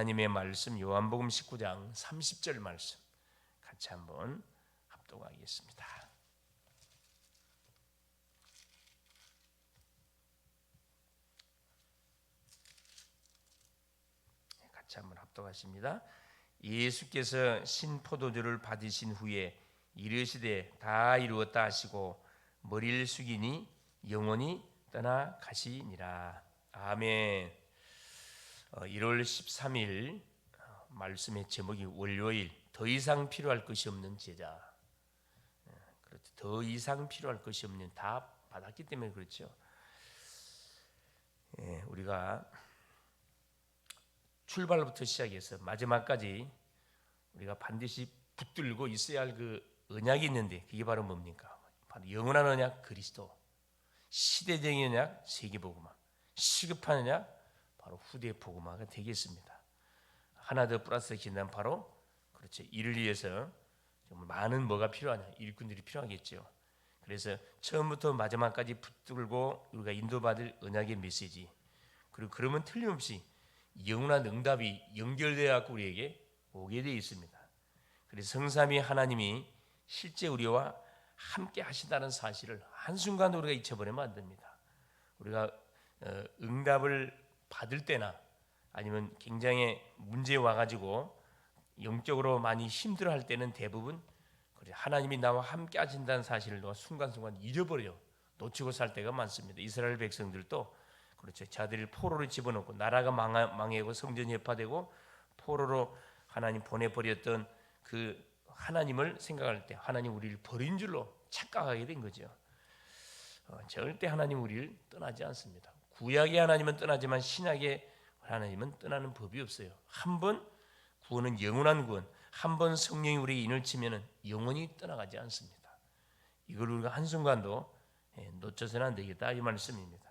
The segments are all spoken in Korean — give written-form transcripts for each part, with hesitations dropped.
하나님의 말씀 요한복음 19장 30절 말씀 같이 한번 합독하겠습니다. 같이 한번 합독하십니다. 예수께서 신포도주를 받으신 후에 이르시되 다 이루었다 하시고 머리를 숙이니 영원히 떠나 가시니라. 아멘. 1월 13일 말씀의 제목이 월요일, 더 이상 필요할 것이 없는 제자. 그렇죠. 더 이상 필요할 것이 없는, 다 받았기 때문에 그렇죠. 우리가 출발부터 시작해서 마지막까지 우리가 반드시 붙들고 있어야 할 그 언약이 있는데, 그게 바로 뭡니까? 바로 영원한 언약 그리스도, 시대적인 언약 세계복음화, 시급한 언약 바로 후대 복음화가 되겠습니다. 하나 더 플러스 긴다면 바로 그렇죠. 이를 위해서 정말 많은 뭐가 필요하냐? 일꾼들이 필요하겠죠. 그래서 처음부터 마지막까지 붙들고 우리가 인도받을 언약의 메시지, 그리고 그러면 틀림없이 영원한 응답이 연결되어 갖고 우리에게 오게 되어 있습니다. 그래서 성삼위 하나님이 실제 우리와 함께 하신다는 사실을 한순간도 우리가 잊혀버리면 안 됩니다. 우리가 응답을 받을 때나 아니면 굉장히 문제에 와가지고 영적으로 많이 힘들어할 때는 대부분 하나님이 나와 함께 하신다는 사실을 순간순간 잊어버려 놓치고 살 때가 많습니다. 이스라엘 백성들도 그렇죠. 자들을 포로로 집어넣고 나라가 망하고 성전이 해파되고 포로로 하나님 보내버렸던 그 하나님을 생각할 때 하나님 우리를 버린 줄로 착각하게 된 거죠. 절대 하나님 우리를 떠나지 않습니다. 구약의 하나님은 떠나지만 신약의 하나님은 떠나는 법이 없어요. 한번 구원은 영원한 구원, 한번 성령이 우리에게 인을 치면은 영원히 떠나가지 않습니다. 이걸 우리가 한순간도 놓쳐서는 안 되겠다 이 말씀입니다.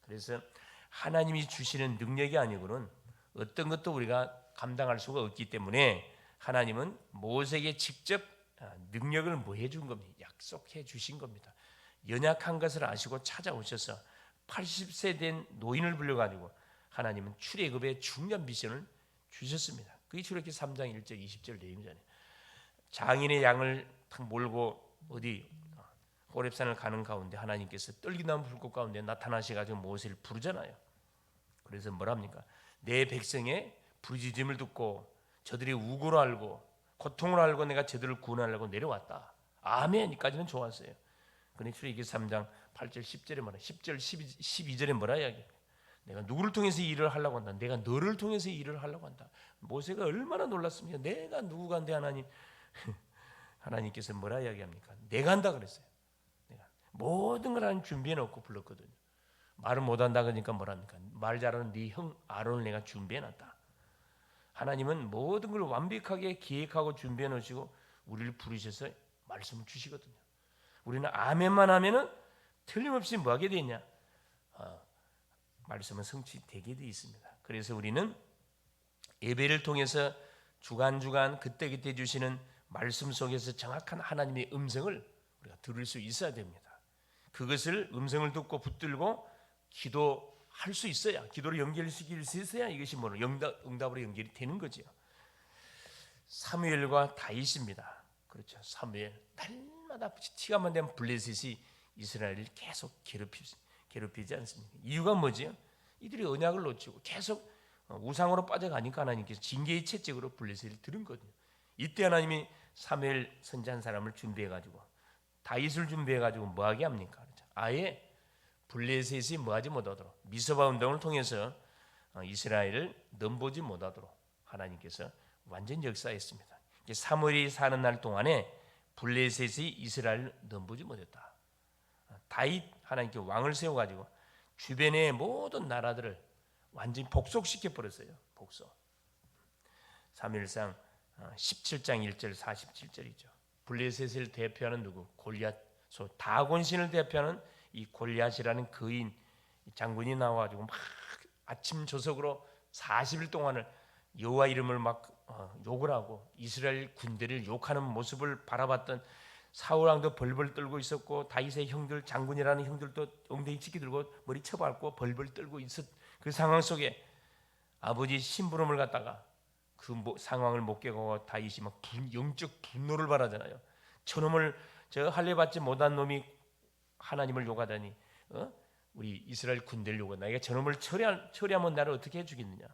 그래서 하나님이 주시는 능력이 아니고는 어떤 것도 우리가 감당할 수가 없기 때문에 하나님은 모세에게 직접 능력을 뭐 해준 겁니다. 약속해 주신 겁니다. 연약한 것을 아시고 찾아오셔서 80세 된 노인을 불러가지고 하나님은 출애굽의 중요한 미션을 주셨습니다. 그게 출애굽기 3장 1절 20절 내용이잖아요. 장인의 양을 탁 몰고 어디 호렙산을 가는 가운데 하나님께서 떨기나무 불꽃 가운데 나타나셔가지고 모세를 부르잖아요. 그래서 뭐랍니까? 내 백성의 부르짖음을 듣고 저들이 우고를 알고 고통을 알고 내가 저들을 구원하려고 내려왔다. 아멘까지는 좋았어요. 그런데 출애굽기 3장 8절 10절에 뭐라 10절 12절에 뭐라 이야기해요? 내가 누구를 통해서 일을 하려고 한다. 내가 너를 통해서 일을 하려고 한다. 모세가 얼마나 놀랐습니까? 내가 누구간데 하나님 하나님께서 뭐라 이야기합니까? 내가 한다 그랬어요. 내가 모든 걸 하나님 준비해 놓고 불렀거든요. 말을 못한다 그러니까 뭐랍니까? 말 잘하는 네 형 아론을 내가 준비해 놨다. 하나님은 모든 걸 완벽하게 기획하고 준비해 놓으시고 우리를 부르셔서 말씀을 주시거든요. 우리는 아멘만 하면은 틀림없이 뭐 하게 되냐? 말씀은 성취되게 되어 있습니다. 그래서 우리는 예배를 통해서 주간주간 그때그때 주시는 말씀 속에서 정확한 하나님의 음성을 우리가 들을 수 있어야 됩니다. 그것을 음성을 듣고 붙들고 기도할 수 있어야, 기도로 연결시킬 수 있어야 이것이 뭐 응답으로 연결이 되는 거죠. 사무엘과 다윗입니다. 그렇죠. 사무엘 날마다 시간만 되면 블레셋이 이스라엘을 계속 괴롭히지 않습니까? 이유가 뭐지요? 이들이 언약을 놓치고 계속 우상으로 빠져가니까 하나님께서 징계의 채찍으로 블레셋을 들은 거거든요. 이때 하나님이 사무엘 선지 한 사람을 준비해가지고 다윗을 준비해가지고 뭐하게 합니까? 아예 블레셋이 뭐하지 못하도록 미스바 운동을 통해서 이스라엘을 넘보지 못하도록 하나님께서 완전 역사했습니다. 사무엘이 사는 날 동안에 블레셋이 이스라엘을 넘보지 못했다. 다윗 하나님께 왕을 세워가지고 주변의 모든 나라들을 완전히 복속시켜 버렸어요. 복속. 사무엘상 17장 1절 47절이죠. 블레셋을 대표하는 누구? 골리앗, 다곤신을 대표하는 이 골리앗이라는 거인 장군이 나와가지고 막 아침 저석으로 40일 동안을 여호와 이름을 막 욕을 하고 이스라엘 군대를 욕하는 모습을 바라봤던 사울 왕도 벌벌 떨고 있었고 다윗의 형들 장군이라는 형들도 엉덩이 치키 들고 머리 쳐밟고 벌벌 떨고 있었 그 상황 속에 아버지 심부름을 갖다가 그 상황을 못 깨고 다윗이 막 영적 분노를 발하잖아요. 저놈을 저 할례 받지 못한 놈이 하나님을 욕하다니, 우리 이스라엘 군대를 욕한다. 내가 저놈을 처리하면 나를 어떻게 해주겠느냐.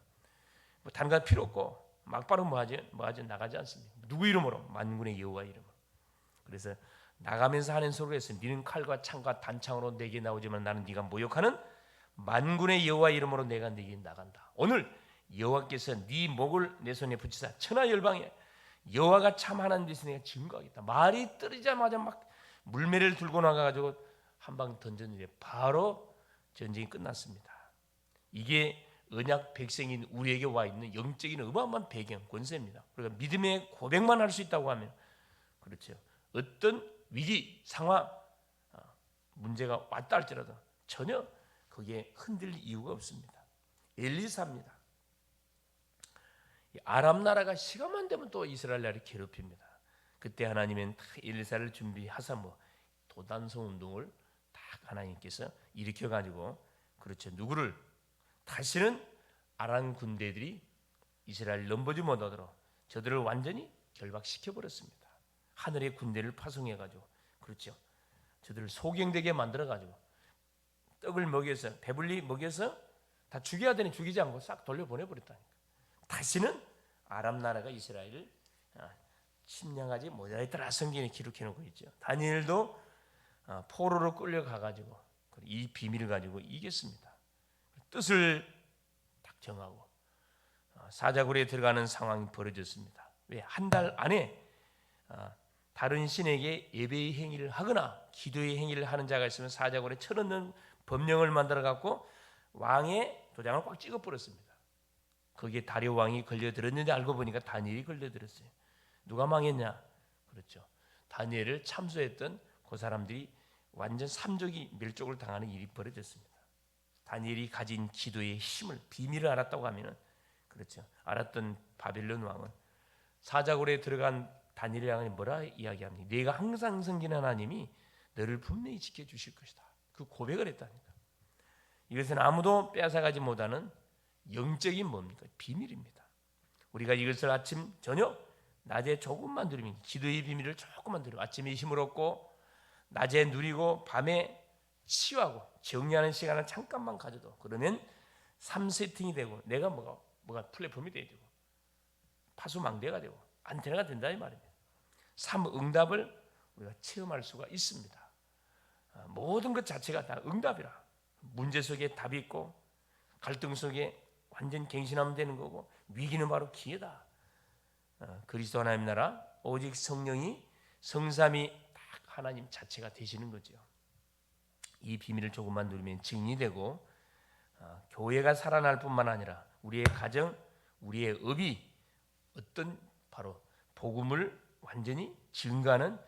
뭐 다른 거 필요 없고 막바로 뭐하지 나가지 않습니다. 누구 이름으로? 만군의 여호와 이름으로. 그래서 나가면서 하는 소리가 있어요. 너는 칼과 창과 단창으로 내게 나오지만 나는 네가 모욕하는 만군의 여호와 이름으로 내가 네게 나간다. 오늘 여호와께서 네 목을 내 손에 붙이사 천하 열방에 여호와가 참 하나님 되신 내가 증거하겠다. 말이 떨어지자마자 막 물매를 들고 나가가지고 한 방 던졌는데 바로 전쟁이 끝났습니다. 이게 언약 백성인 우리에게 와 있는 영적인 어마어마한 배경, 권세입니다. 우리가 믿음의 고백만 할 수 있다고 하면, 그렇죠, 어떤 위기, 상황, 문제가 왔다 할지라도 전혀 그게 흔들릴 이유가 없습니다. 엘리사입니다. 아람 나라가 시간만 되면 또 이스라엘 나라를 괴롭힙니다. 그때 하나님은 엘리사를 준비하사 도단성 운동을 딱 하나님께서 일으켜 가지고, 그렇죠, 누구를 다시는 아람 군대들이 이스라엘 넘보지 못하도록 저들을 완전히 결박시켜 버렸습니다. 하늘의 군대를 파송해 가지고, 그렇죠, 저들을 소경되게 만들어 가지고 떡을 먹여서 배불리 먹여서 다 죽여야 되니 죽이지 않고 싹 돌려보내 버렸다니까. 다시는 아람 나라가 이스라엘을 침략하지 못하였더라. 성경에 기록해 놓고 있죠. 다니엘도 포로로 끌려가 가지고 이 비밀을 가지고 이겼습니다. 뜻을 딱 정하고 사자굴에 들어가는 상황이 벌어졌습니다. 왜? 한 달 안에 다른 신에게 예배의 행위를 하거나 기도의 행위를 하는 자가 있으면 사자굴에 쳐넣는 법령을 만들어 갖고 왕의 도장을 꽉 찍어 버렸습니다. 거기에 다리오 왕이 걸려들었는데 알고 보니까 다니엘이 걸려들었어요. 누가 망했냐? 그렇죠, 다니엘을 참소했던 그 사람들이 완전 삼족이 멸족을 당하는 일이 벌어졌습니다. 다니엘이 가진 기도의 힘을, 비밀을 알았다고 하면은, 그렇죠, 알았던 바벨론 왕은 사자굴에 들어간 다니엘을 향해 뭐라 이야기합니까? 네가 항상 섬기는 하나님이 너를 분명히 지켜주실 것이다. 그 고백을 했다니까. 이것은 아무도 빼앗아가지 못하는 영적인 뭡니까? 비밀입니다. 우리가 이것을 아침, 저녁, 낮에 조금만 누리면, 기도의 비밀을 조금만 누리면 아침에 힘을 얻고 낮에 누리고 밤에 치유하고 정리하는 시간을 잠깐만 가져도, 그러면 3세팅이 되고 내가 뭐가 플랫폼이 되고 파수망대가 되고 안테나가 된다 이 말입니다. 3응답을 우리가 체험할 수가 있습니다. 모든 것 자체가 다 응답이라. 문제 속에 답이 있고 갈등 속에 완전 갱신하면 되는 거고, 위기는 바로 기회다. 그리스도 하나님 나라, 오직 성령이, 성삼이 딱 하나님 자체가 되시는 거죠. 이 비밀을 조금만 누리면 증인이 되고, 교회가 살아날 뿐만 아니라 우리의 가정, 우리의 업이 어떤 바로 복음을 완전히 증거하는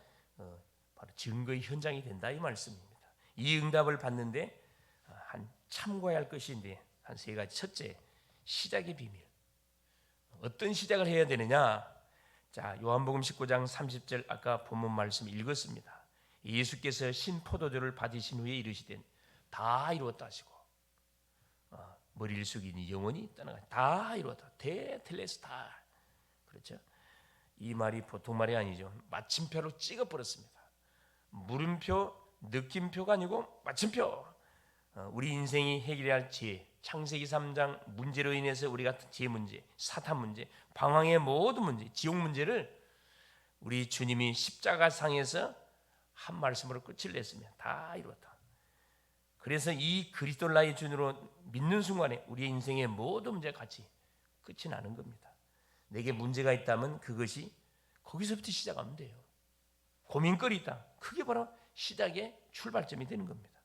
바로 증거의 현장이 된다 이 말씀입니다. 이 응답을 받는데 한 참고해야 할 것인데 한 세 가지. 첫째, 시작의 비밀. 어떤 시작을 해야 되느냐? 자, 요한복음 19장 30절 아까 본문 말씀 읽었습니다. 예수께서 신포도주를 받으신 후에 이르시되 다 이루었다 하시고, 머리를 숙이니 영원히 떠나가. 다 이루었다. 텔레스타. 그렇죠? 이 말이 보통 말이 아니죠. 마침표로 찍어버렸습니다. 물음표, 느낌표가 아니고 마침표. 우리 인생이 해결해야 할 죄, 창세기 3장 문제로 인해서 우리가 죄 문제, 사탄 문제, 방황의 모든 문제, 지옥 문제를 우리 주님이 십자가상에서 한 말씀으로 끝을 냈으면 다 이루었다. 그래서 이 그리스도를 나의 주님으로 믿는 순간에 우리의 인생의 모든 문제가 같이 끝이 나는 겁니다. 내게 문제가 있다면 그것이 거기서부터 시작하면 돼요. 고민거리 있다. 그게 바로 시작의 출발점이 되는 겁니다.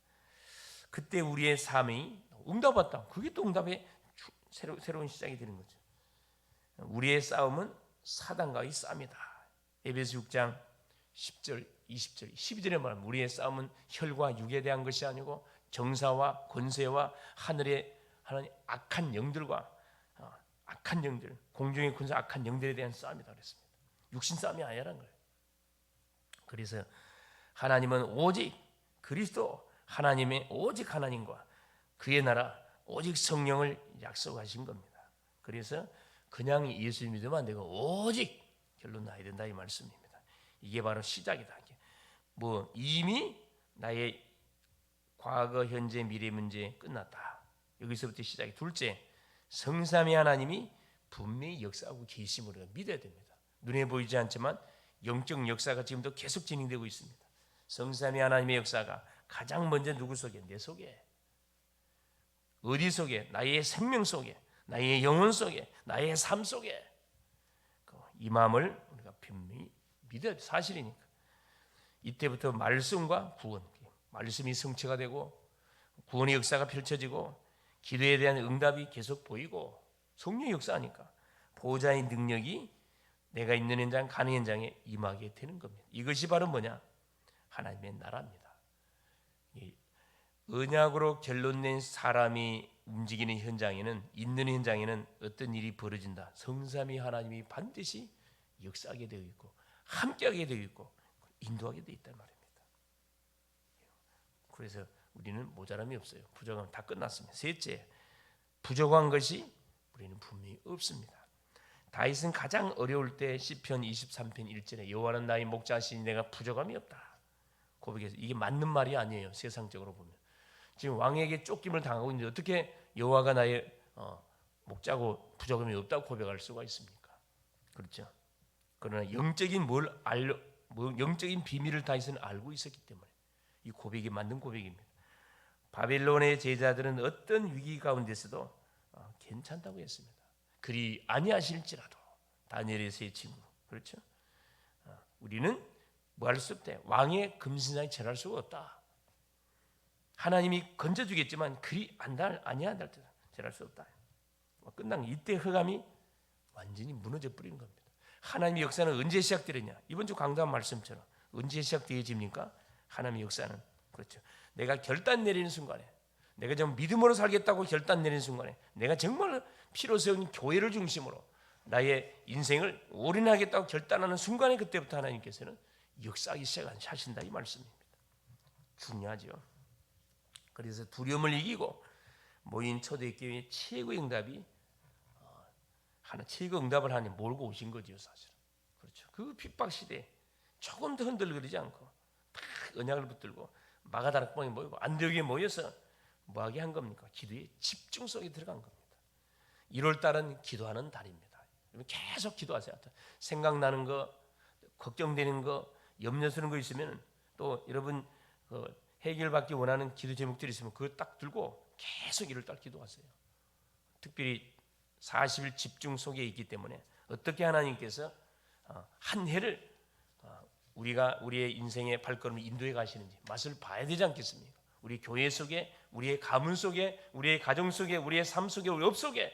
그때 우리의 삶이 응답받다. 그게 또 응답의 새로운 시작이 되는 거죠. 우리의 싸움은 사단과의 싸움이다. 에베소 6장 10절, 20절, 12절에 말하면 우리의 싸움은 혈과 육에 대한 것이 아니고 정사와 권세와 하늘의 하나님 악한 영들과 악한 영들, 공중의 군사 악한 영들에 대한 싸움이다 그랬습니다. 육신 싸움이 아니라는 거예요. 그래서 하나님은 오직 그리스도, 하나님의 오직 하나님과 그의 나라, 오직 성령을 약속하신 겁니다. 그래서 그냥 예수 믿으면 안 되고 오직 결론 나야 된다 이 말씀입니다. 이게 바로 시작이다. 뭐 이미 나의 과거, 현재, 미래 문제 끝났다. 여기서부터 시작이. 둘째, 성삼위 하나님이 분명히 역사하고 계심을 우리가 믿어야 됩니다. 눈에 보이지 않지만 영적 역사가 지금도 계속 진행되고 있습니다. 성삼위 하나님의 역사가 가장 먼저 누구 속에? 내 속에. 어디 속에? 나의 생명 속에, 나의 영혼 속에, 나의 삶 속에. 이 마음을 우리가 분명히 믿어야 돼. 사실이니까. 이때부터 말씀과 구원, 말씀이 성취가 되고 구원의 역사가 펼쳐지고 기도에 대한 응답이 계속 보이고 성령의 역사하니까 보호자의 능력이 내가 있는 현장, 가는 현장에 임하게 되는 겁니다. 이것이 바로 뭐냐? 하나님의 나라입니다. 언약으로 결론낸 사람이 움직이는 현장에는, 있는 현장에는 어떤 일이 벌어진다. 성삼위 하나님이 반드시 역사하게 되어 있고 함께하게 되어 있고 인도하게 되어 있단 말입니다. 그래서 우리는 모자람이 없어요. 부족함 다 끝났습니다. 셋째, 부족한 것이 우리는 분명히 없습니다. 다윗은 가장 어려울 때 시편 23편 1절에 여호와는 나의 목자시니 내가 부족함이 없다 고백해서, 이게 맞는 말이 아니에요. 세상적으로 보면 지금 왕에게 쫓김을 당하고 있는데 어떻게 여호와가 나의 목자고 부족함이 없다고 고백할 수가 있습니까? 그렇죠. 그러나 영적인 영적인 비밀을 다윗은 알고 있었기 때문에 이 고백이 맞는 고백입니다. 바벨론의 제자들은 어떤 위기 가운데서도 괜찮다고 했습니다. 그리 아니하실지라도. 다니엘의 세 친구, 그렇죠? 우리는 뭐 할 수 없대. 왕의 금신상에 절할 수가 없다. 하나님이 건져주겠지만 그리 아니한다 절할 수 없다. 끝난 이때 흑암이 완전히 무너져 버리는 겁니다. 하나님의 역사는 언제 시작되느냐? 이번 주 강단 말씀처럼 언제 시작되어집니까? 하나님의 역사는 그렇죠. 내가 결단 내리는 순간에, 내가 좀 믿음으로 살겠다고 결단 내리는 순간에, 내가 정말 피로 세운 교회를 중심으로 나의 인생을 올인하겠다고 결단하는 순간에 그때부터 하나님께서는 역사하기 시작하신다 이 말씀입니다. 중요하죠. 그래서 두려움을 이기고 모인 초대교회의 최고의 응답이 최고 응답을 하나님 몰고 오신 거죠, 사실은. 그렇죠. 그 핍박 시대에 조금 더 흔들거리지 않고 다 언약을 붙들고 마가다락방에 모이고 안디옥에 모여서 뭐하게 한 겁니까? 기도의 집중 속에 들어간 겁니다. 1월 달은 기도하는 달입니다. 계속 기도하세요. 생각나는 거, 걱정되는 거, 염려스러운 거 있으면 또 여러분 해결받기 원하는 기도 제목들이 있으면 그거 딱 들고 계속 1월 달 기도하세요. 특별히 40일 집중 속에 있기 때문에 어떻게 하나님께서 한 해를 우리가 우리의 인생의 발걸음을 인도해 가시는지 맛을 봐야 되지 않겠습니까? 우리 교회 속에, 우리의 가문 속에, 우리의 가정 속에, 우리의 삶 속에, 우리 업 속에,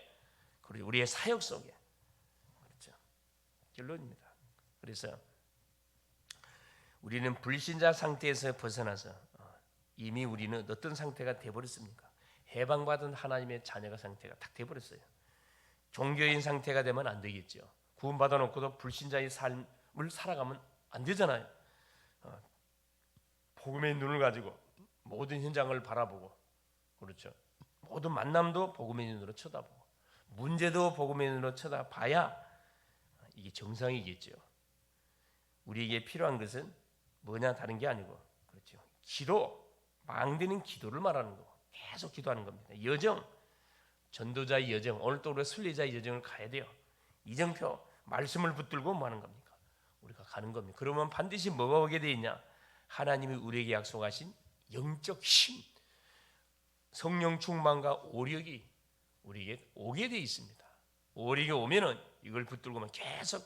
그리고 우리의 사역 속에. 그렇죠. 결론입니다. 그래서 우리는 불신자 상태에서 벗어나서 이미 우리는 어떤 상태가 되어버렸습니까? 해방받은 하나님의 자녀가 상태가 딱 되어버렸어요. 종교인 상태가 되면 안 되겠죠. 구원받아 놓고도 불신자의 삶을 살아가면 안 되잖아요. 복음의 눈을 가지고 모든 현장을 바라보고, 그렇죠. 모든 만남도 복음의 눈으로 쳐다보고, 문제도 복음의 눈으로 쳐다봐야 이게 정상이겠죠. 우리에게 필요한 것은 뭐냐 다른 게 아니고, 그렇죠. 기도, 망되는 기도를 말하는 거고, 계속 기도하는 겁니다. 여정, 전도자의 여정, 오늘 또 우리가 순례자의 여정을 가야 돼요. 이정표, 말씀을 붙들고 뭐 하는 겁니까? 우리가 가는 겁니다. 그러면 반드시 뭐가 오게 돼 있냐? 하나님이 우리에게 약속하신 영적 힘, 성령 충만과 오력이 우리에게 오게 돼 있습니다. 오력이 오면은 이걸 붙들고만 계속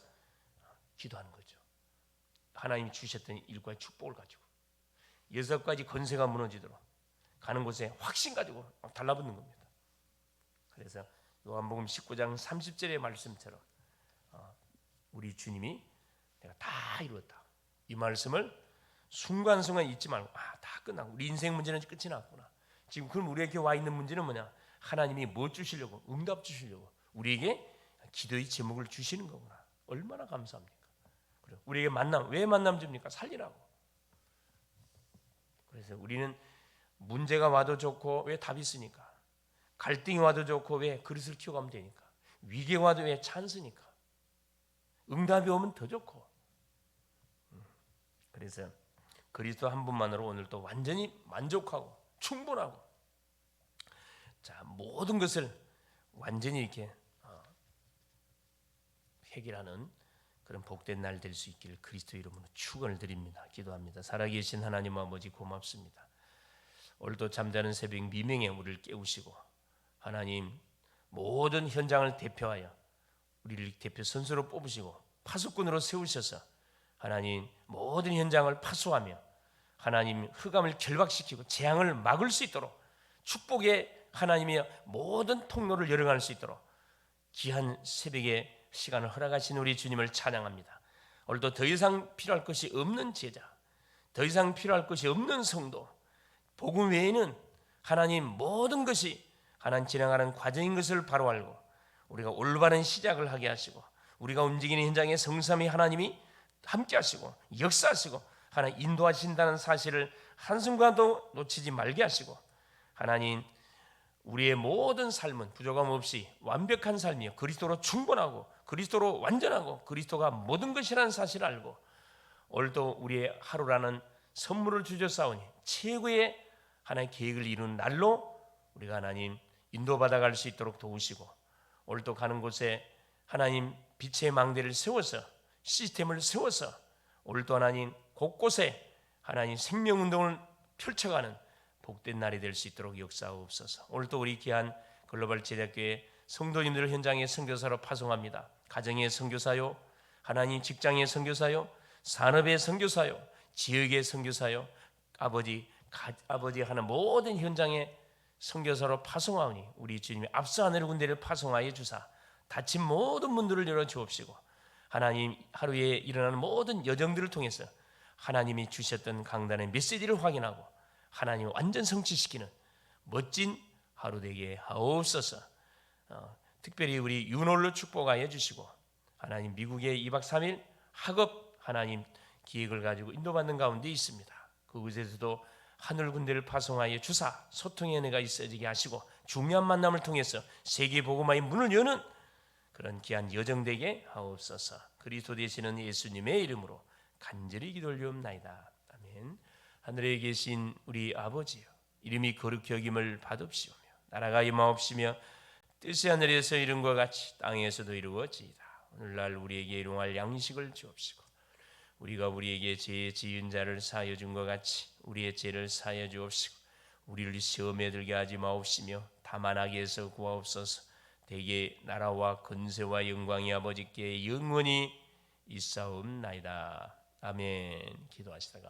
기도하는 거죠. 하나님이 주셨던 일과의 축복을 가지고 6가지 권세가 무너지도록 가는 곳에 확신 가지고 막 달라붙는 겁니다. 그래서 요한복음 19장 30절의 말씀처럼 우리 주님이 내가 다 이루었다. 이 말씀을 순간순간 잊지 말고 다 끝나고 우리 인생 문제는 끝이 났구나. 지금 그럼 우리에게 와 있는 문제는 뭐냐? 하나님이 뭐 주시려고? 응답 주시려고 우리에게 기도의 제목을 주시는 거구나. 얼마나 감사합니까? 그래, 우리에게 만남, 왜 만남 줍니까? 살리라고. 그래서 우리는 문제가 와도 좋고 왜 답이 있으니까, 갈등이 와도 좋고 왜 그릇을 키워가면 되니까, 위기가 왜 찬스니까. 응답이 오면 더 좋고. 그래서 그리스도 한 분만으로 오늘도 완전히 만족하고 충분하고, 자, 모든 것을 완전히 이렇게 해결하는 그런 복된 날 될 수 있기를 그리스도 이름으로 축원을 드립니다. 기도합니다. 살아계신 하나님 아버지 고맙습니다. 오늘도 잠자는 새벽 미명에 우리를 깨우시고 하나님 모든 현장을 대표하여 우리를 대표 선수로 뽑으시고 파수꾼으로 세우셔서 하나님 모든 현장을 파수하며 하나님 흑암을 결박시키고 재앙을 막을 수 있도록 축복의 하나님의 모든 통로를 열어갈 수 있도록 귀한 새벽에 시간을 허락하신 우리 주님을 찬양합니다. 오늘도 더 이상 필요할 것이 없는 제자, 더 이상 필요할 것이 없는 성도, 복음 외에는 하나님 모든 것이 하나님 진행하는 과정인 것을 바로 알고 우리가 올바른 시작을 하게 하시고 우리가 움직이는 현장에 성삼위 하나님이 함께 하시고 역사하시고 하나님 인도하신다는 사실을 한순간도 놓치지 말게 하시고 하나님 우리의 모든 삶은 부족함 없이 완벽한 삶이요 그리스도로 충분하고 그리스도로 완전하고 그리스도가 모든 것이라는 사실을 알고 오늘도 우리의 하루라는 선물을 주셨사오니 최고의 하나님의 계획을 이루는 날로 우리가 하나님 인도받아 갈 수 있도록 도우시고 오늘도 가는 곳에 하나님 빛의 망대를 세워서 시스템을 세워서 오늘도 하나님 곳곳에 하나님 생명운동을 펼쳐가는 복된 날이 될 수 있도록 역사하옵소서. 오늘도 우리 귀한 글로벌 제자교회 성도님들을 현장의 선교사로 파송합니다. 가정의 선교사요, 하나님 직장의 선교사요, 산업의 선교사요, 지역의 선교사요, 아버지 하는 모든 현장의 선교사로 파송하오니 우리 주님의 앞서 하늘 군대를 파송하여 주사 다친 모든 문들을 열어 주옵시고 하나님 하루에 일어나는 모든 여정들을 통해서 하나님이 주셨던 강단의 메시지를 확인하고 하나님을 완전 성취시키는 멋진 하루 되게 하옵소서. 특별히 우리 윤홀로 축복하여 주시고 하나님 미국의 2박 3일 학업 하나님 기획을 가지고 인도받는 가운데 있습니다. 그곳에서도 하늘 군대를 파송하여 주사 소통의 은혜가 있어지게 하시고 중요한 만남을 통해서 세계 복음화의 문을 여는 그런 귀한 여정되게 하옵소서. 그리스도 되시는 예수님의 이름으로 간절히 기도올리옵나이다. 아멘. 하늘에 계신 우리 아버지여, 이름이 거룩히 여김을 받읍시오며 나라가 임하옵시며 뜻이 하늘에서 이룬 것 같이 땅에서도 이루어지이다. 오늘날 우리에게 일용할 양식을 주옵시고 우리가 우리에게 죄 지은 자를 사하여 준 것 같이 우리의 죄를 사하여 주옵시고 우리를 시험에 들게 하지 마옵시며 다만 악에서 구하옵소서. 대개 나라와 권세와 영광이 아버지께 영원히 있사옵나이다. 아멘. 기도하시다가